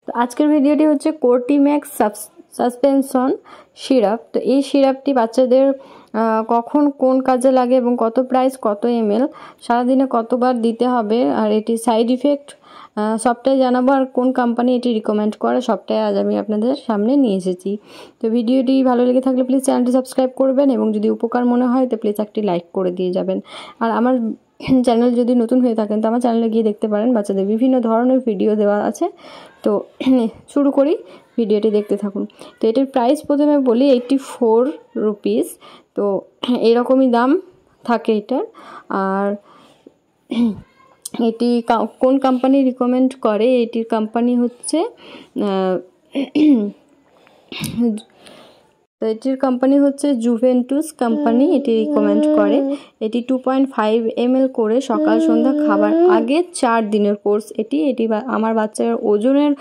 তো আজকের ভিডিওটি হচ্ছে কোর্টিম্যাক্স সাসপেনশন সিরাপ। তো এই সিরাপটি বাচ্চাদের কখন কোন কাজে লাগে এবং কত প্রাইস, কত ml, সারাদিনে কতবার দিতে হবে, আর এটি সাইড ইফেক্ট সবটাই জানাবো, আর কোন কোম্পানি এটি রিকমেন্ড করে সবটাই আজ আমি আপনাদের সামনে নিয়ে এসেছি। তো ভিডিওটি ভালো লেগে থাকলে প্লিজ চ্যানেলটি সাবস্ক্রাইব করবেন এবং যদি উপকার মনে হয় তো প্লিজ একটি লাইক করে দিয়ে যাবেন। আর আমার চ্যানেল যদি নতুন হয়ে থাকেন তো আমার চ্যানেলে গিয়ে দেখতে পারেন, বাচ্চাদের বিভিন্ন ধরনের ভিডিও দেওয়া আছে। তো শুরু করি, ভিডিওটি দেখতে থাকুন। তো এটির প্রাইস প্রথমে বলি 84 রুপিস। তো এরকমই দাম থাকে এটার। আর এটি কোন কোম্পানি রিকমেন্ড করে, এটির কোম্পানি হচ্ছে তো এটির কোম্পানি হচ্ছে জুভেন্টুস কোম্পানি এটি রিকমেন্ড করে। এটি 2.5 ml করে সকাল সন্ধ্যা খাবার আগে 4 দিনের কোর্স। এটি আমার বাচ্চার ওজনের